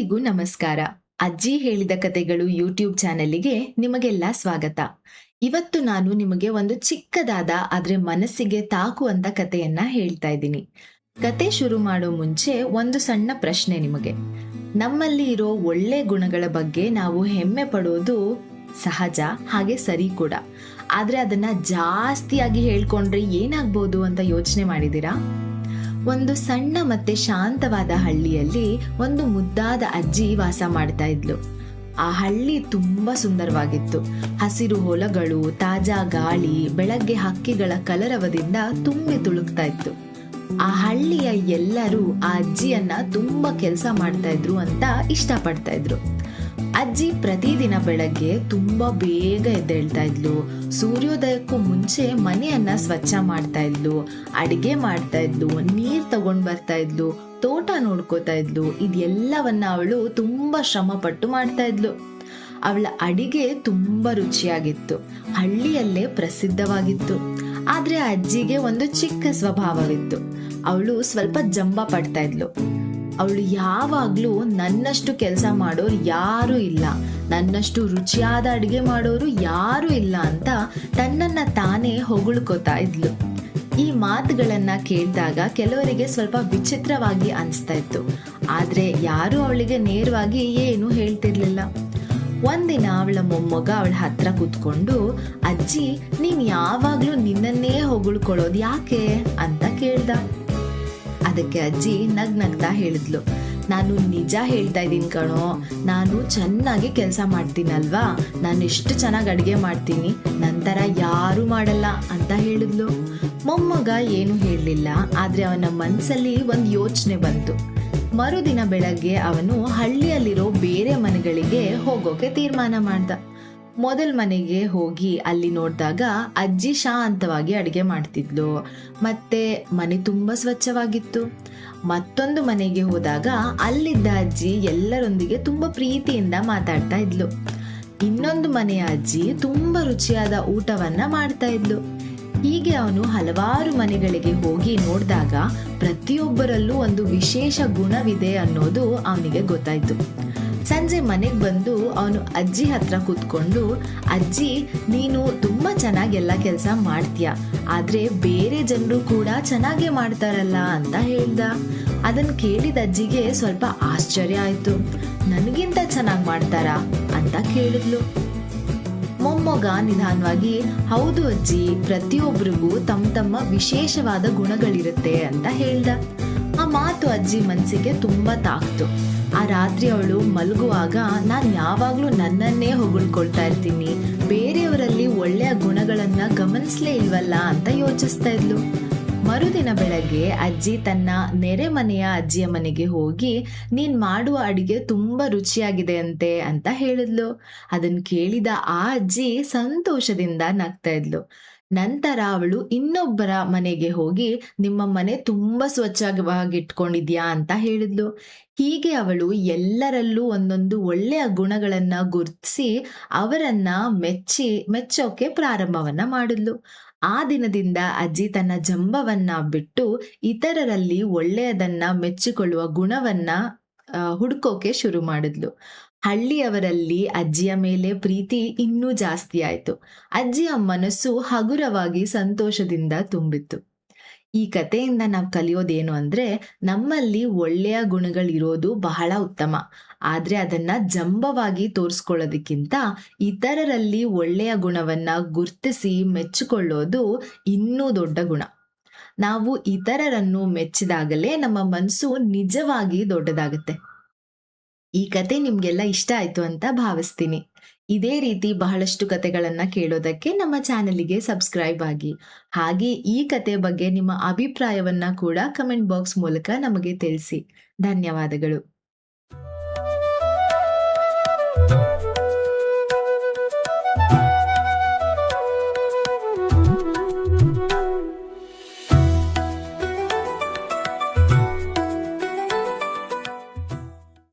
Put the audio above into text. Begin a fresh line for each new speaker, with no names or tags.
ಎಲ್ಲರಿಗೂ ನಮಸ್ಕಾರ. ಅಜ್ಜಿ ಹೇಳಿದ ಕತೆಗಳು ಯೂಟ್ಯೂಬ್ ಚಾನೆಲಿಗೆ ನಿಮಗೆಲ್ಲ ಸ್ವಾಗತ. ಇವತ್ತು ನಾನು ನಿಮಗೆ ಒಂದು ಚಿಕ್ಕದಾದ ಆದ್ರೆ ಮನಸ್ಸಿಗೆ ತಾಕುವಂತ ಕತೆಯನ್ನ ಹೇಳ್ತಾ ಇದ್ದೀನಿ. ಕತೆ ಶುರು ಮಾಡೋ ಮುಂಚೆ ಒಂದು ಸಣ್ಣ ಪ್ರಶ್ನೆ ನಿಮಗೆ. ನಮ್ಮಲ್ಲಿ ಇರೋ ಒಳ್ಳೆ ಗುಣಗಳ ಬಗ್ಗೆ ನಾವು ಹೆಮ್ಮೆ ಪಡೋದು ಸಹಜ, ಹಾಗೆ ಸರಿ ಕೂಡ. ಆದ್ರೆ ಅದನ್ನ ಜಾಸ್ತಿಯಾಗಿ ಹೇಳ್ಕೊಂಡ್ರೆ ಏನಾಗ್ಬೋದು ಅಂತ ಯೋಚನೆ ಮಾಡಿದೀರಾ? ಒಂದು ಸಣ್ಣ ಮತ್ತೆ ಶಾಂತವಾದ ಹಳ್ಳಿಯಲ್ಲಿ ಒಂದು ಮುದ್ದಾದ ಅಜ್ಜಿ ವಾಸ ಮಾಡ್ತಾ ಇದ್ಲು. ಆ ಹಳ್ಳಿ ತುಂಬಾ ಸುಂದರವಾಗಿತ್ತು. ಹಸಿರು ಹೊಲಗಳು, ತಾಜಾ ಗಾಳಿ, ಬೆಳಗ್ಗೆ ಹಕ್ಕಿಗಳ ಕಲರವದಿಂದ ತುಂಬಿ ತುಳುಕ್ತಾ ಇತ್ತು. ಆ ಹಳ್ಳಿಯ ಎಲ್ಲರೂ ಆ ಅಜ್ಜಿಯನ್ನ ತುಂಬಾ ಕೆಲಸ ಮಾಡ್ತಾ ಇದ್ರು ಅಂತ ಇಷ್ಟಪಡ್ತಾ ಇದ್ರು. ಅಜ್ಜಿ ಪ್ರತಿದಿನ ಬೆಳಗ್ಗೆ ತುಂಬಾ ಬೇಗ ಎದ್ದೇಳ್ತಾ ಇದ್ಲು. ಸೂರ್ಯೋದಯಕ್ಕೂ ಮುಂಚೆ ಮನೆಯನ್ನ ಸ್ವಚ್ಛ ಮಾಡ್ತಾ ಇದ್ಲು, ಅಡಿಗೆ ಮಾಡ್ತಾ ಇದ್ಲು, ನೀರ್ ತಗೊಂಡ್ ಬರ್ತಾ ಇದ್ಲು, ತೋಟ ನೋಡ್ಕೋತಾ ಇದ್ಲು. ಇದೆಲ್ಲವನ್ನ ಅವಳು ತುಂಬಾ ಶ್ರಮ ಪಟ್ಟು ಮಾಡ್ತಾ ಇದ್ಲು. ಅವಳ ಅಡಿಗೆ ತುಂಬಾ ರುಚಿಯಾಗಿತ್ತು, ಹಳ್ಳಿಯಲ್ಲೇ ಪ್ರಸಿದ್ಧವಾಗಿತ್ತು. ಆದ್ರೆ ಅಜ್ಜಿಗೆ ಒಂದು ಚಿಕ್ಕ ಸ್ವಭಾವವಿತ್ತು. ಅವಳು ಸ್ವಲ್ಪ ಜಂಬ ಪಡ್ತಾ ಇದ್ಲು. ಅವಳು ಯಾವಾಗ್ಲೂ ನನ್ನಷ್ಟು ಕೆಲಸ ಮಾಡೋರು ಯಾರು ಇಲ್ಲ, ನನ್ನಷ್ಟು ರುಚಿಯಾದ ಅಡಿಗೆ ಮಾಡೋರು ಯಾರು ಇಲ್ಲ ಅಂತ ತನ್ನನ್ನ ತಾನೇ ಹೊಗಳ್ಕೋತಾ ಇದ್ಲು. ಈ ಮಾತುಗಳನ್ನ ಕೇಳಿದಾಗ ಕೆಲವರಿಗೆ ಸ್ವಲ್ಪ ವಿಚಿತ್ರವಾಗಿ ಅನಿಸ್ತಾ ಇತ್ತು. ಆದ್ರೆ ಯಾರು ಅವಳಿಗೆ ನೇರವಾಗಿ ಏನು ಹೇಳ್ತಿರ್ಲಿಲ್ಲ. ಒಂದಿನ ಅವಳ ಮೊಮ್ಮಗ ಅವಳ ಹತ್ರ ಕೂತ್ಕೊಂಡು, ಅಜ್ಜಿ, ನೀನ್ ಯಾವಾಗ್ಲೂ ನಿನ್ನನ್ನೇ ಹೊಗಳ್ಕೊಳ್ಳೋದು ಯಾಕೆ ಅಂತ ಕೇಳ್ದ. ಅದಕ್ಕೆ ಅಜ್ಜಿ ನಗ್ನಗ್ತಾ ಹೇಳಿದ್ಲು, ನಾನು ನಿಜ ಹೇಳ್ತಾ ಇದ್ದೀನಿ ಕಣೋ, ನಾನು ಚೆನ್ನಾಗಿ ಕೆಲಸ ಮಾಡ್ತೀನಲ್ವಾ, ನಾನು ಎಷ್ಟು ಚೆನ್ನಾಗಿ ಅಡುಗೆ ಮಾಡ್ತೀನಿ, ನಂತರ ಯಾರು ಮಾಡಲ್ಲ ಅಂತ ಹೇಳಿದ್ಲು. ಮೊಮ್ಮಗ ಏನು ಹೇಳಲಿಲ್ಲ. ಆದ್ರೆ ಅವನ ಮನಸ್ಸಲ್ಲಿ ಒಂದು ಯೋಚನೆ ಬಂತು. ಮರುದಿನ ಬೆಳಗ್ಗೆ ಅವನು ಹಳ್ಳಿಯಲ್ಲಿರೋ ಬೇರೆ ಮನೆಗಳಿಗೆ ಹೋಗೋಕೆ ತೀರ್ಮಾನ ಮಾಡ್ದ. ಮೊದಲ ಮನೆಗೆ ಹೋಗಿ ಅಲ್ಲಿ ನೋಡಿದಾಗ ಅಜ್ಜಿ ಶಾಂತವಾಗಿ ಅಡಿಗೆ ಮಾಡ್ತಿದ್ಲು, ಮತ್ತೆ ಮನೆ ತುಂಬಾ ಸ್ವಚ್ಛವಾಗಿತ್ತು. ಮತ್ತೊಂದು ಮನೆಗೆ ಹೋದಾಗ ಅಲ್ಲಿದ್ದ ಅಜ್ಜಿ ಎಲ್ಲರೊಂದಿಗೆ ತುಂಬಾ ಪ್ರೀತಿಯಿಂದ ಮಾತಾಡ್ತಾ ಇದ್ಲು. ಇನ್ನೊಂದು ಮನೆಯ ಅಜ್ಜಿ ತುಂಬಾ ರುಚಿಯಾದ ಊಟವನ್ನ ಮಾಡ್ತಾ ಇದ್ಲು. ಹೀಗೆ ಅವನು ಹಲವಾರು ಮನೆಗಳಿಗೆ ಹೋಗಿ ನೋಡಿದಾಗ ಪ್ರತಿಯೊಬ್ಬರಲ್ಲೂ ಒಂದು ವಿಶೇಷ ಗುಣವಿದೆ ಅನ್ನೋದು ಅವನಿಗೆ ಗೊತ್ತಾಯ್ತು. ಸಂಜೆ ಮನೆಗೆ ಬಂದು ಅವನು ಅಜ್ಜಿ ಹತ್ರ ಕೂತ್ಕೊಂಡು, ಅಜ್ಜಿ, ನೀನು ತುಂಬಾ ಚೆನ್ನಾಗಿ ಎಲ್ಲ ಕೆಲಸ ಮಾಡ್ತೀಯ, ಆದ್ರೆ ಬೇರೆ ಜನರು ಕೂಡ ಚೆನ್ನಾಗೇ ಮಾಡ್ತಾರಲ್ಲ ಅಂತ ಹೇಳ್ದ. ಅದನ್ನ ಕೇಳಿದ ಅಜ್ಜಿಗೆ ಸ್ವಲ್ಪ ಆಶ್ಚರ್ಯ ಆಯ್ತು. ನನಗಿಂತ ಚೆನ್ನಾಗಿ ಮಾಡ್ತಾರಾ ಅಂತ ಕೇಳಿದ್ಲು. ಮೊಮ್ಮಗ ನಿಧಾನವಾಗಿ, ಹೌದು ಅಜ್ಜಿ, ಪ್ರತಿಯೊಬ್ಬರಿಗೂ ತಮ್ಮ ತಮ್ಮ ವಿಶೇಷವಾದ ಗುಣಗಳಿರುತ್ತೆ ಅಂತ ಹೇಳ್ದ. ಆ ಮಾತು ಅಜ್ಜಿ ಮನಸ್ಸಿಗೆ ತುಂಬಾ ತಾಕ್ತು. ಆ ರಾತ್ರಿ ಅವಳು ಮಲಗುವಾಗ, ನಾನು ಯಾವಾಗ್ಲೂ ನನ್ನನ್ನೇ ಹೊಗಳ್ಕೊಳ್ತಾ ಇರ್ತೀನಿ, ಬೇರೆಯವರಲ್ಲಿ ಒಳ್ಳೆಯ ಗುಣಗಳನ್ನ ಗಮನಿಸ್ಲೇ ಇಲ್ವಲ್ಲ ಅಂತ ಯೋಚಿಸ್ತಾ ಇದ್ಲು. ಮರುದಿನ ಬೆಳಗ್ಗೆ ಅಜ್ಜಿ ತನ್ನ ನೆರೆ ಮನೆಯ ಅಜ್ಜಿಯ ಮನೆಗೆ ಹೋಗಿ, ನೀನ್ ಮಾಡುವ ಅಡಿಗೆ ತುಂಬಾ ರುಚಿಯಾಗಿದೆ ಅಂತೆ ಅಂತ ಹೇಳಿದ್ಲು. ಅದನ್ನ ಕೇಳಿದ ಆ ಅಜ್ಜಿ ಸಂತೋಷದಿಂದ ನಗ್ತಾ ಇದ್ಲು. ನಂತರ ಅವಳು ಇನ್ನೊಬ್ಬರ ಮನೆಗೆ ಹೋಗಿ, ನಿಮ್ಮ ಮನೆ ತುಂಬಾ ಸ್ವಚ್ಛವಾಗಿ ಇಟ್ಕೊಂಡಿದ್ಯಾ ಅಂತ ಹೇಳಿದ್ಲು. ಹೀಗೆ ಅವಳು ಎಲ್ಲರಲ್ಲೂ ಒಂದೊಂದು ಒಳ್ಳೆಯ ಗುಣಗಳನ್ನ ಗುರ್ತಿಸಿ ಅವರನ್ನ ಮೆಚ್ಚೋಕೆ ಪ್ರಾರಂಭವನ್ನ ಮಾಡಿದ್ಲು. ಆ ದಿನದಿಂದ ಅಜ್ಜಿ ತನ್ನ ಜಂಬವನ್ನ ಬಿಟ್ಟು ಇತರರಲ್ಲಿ ಒಳ್ಳೆಯದನ್ನ ಮೆಚ್ಚಿಕೊಳ್ಳುವ ಗುಣವನ್ನ ಹುಡ್ಕೋಕೆ ಶುರು ಮಾಡಿದ್ಲು. ಹಳ್ಳಿಯವರಲ್ಲಿ ಅಜ್ಜಿಯ ಮೇಲೆ ಪ್ರೀತಿ ಇನ್ನೂ ಜಾಸ್ತಿ ಆಯ್ತು. ಅಜ್ಜಿಯ ಮನಸ್ಸು ಹಗುರವಾಗಿ ಸಂತೋಷದಿಂದ ತುಂಬಿತ್ತು. ಈ ಕಥೆಯಿಂದ ನಾವು ಕಲಿಯೋದೇನು ಅಂದ್ರೆ, ನಮ್ಮಲ್ಲಿ ಒಳ್ಳೆಯ ಗುಣಗಳಿರೋದು ಬಹಳ ಉತ್ತಮ. ಆದ್ರೆ ಅದನ್ನ ಜಂಬವಾಗಿ ತೋರಿಸ್ಕೊಳ್ಳೋದಕ್ಕಿಂತ ಇತರರಲ್ಲಿ ಒಳ್ಳೆಯ ಗುಣವನ್ನ ಗುರ್ತಿಸಿ ಮೆಚ್ಚಿಕೊಳ್ಳೋದು ಇನ್ನೂ ದೊಡ್ಡ ಗುಣ. ನಾವು ಇತರರನ್ನು ಮೆಚ್ಚಿದಾಗಲೇ ನಮ್ಮ ಮನಸ್ಸು ನಿಜವಾಗಿ ದೊಡ್ಡದಾಗುತ್ತೆ. ಈ ಕತೆ ನಿಮ್ಗೆಲ್ಲ ಇಷ್ಟ ಆಯ್ತು ಅಂತ ಭಾವಿಸ್ತೀನಿ. ಇದೇ ರೀತಿ ಬಹಳಷ್ಟು ಕತೆಗಳನ್ನ ಕೇಳೋದಕ್ಕೆ ನಮ್ಮ ಚಾನೆಲಿಗೆ ಸಬ್ಸ್ಕ್ರೈಬ್ ಆಗಿ. ಹಾಗೆ ಈ ಕತೆ ಬಗ್ಗೆ ನಿಮ್ಮ ಅಭಿಪ್ರಾಯವನ್ನ ಕೂಡ ಕಮೆಂಟ್ ಬಾಕ್ಸ್ ಮೂಲಕ ನಮಗೆ ತಿಳಿಸಿ. ಧನ್ಯವಾದಗಳು.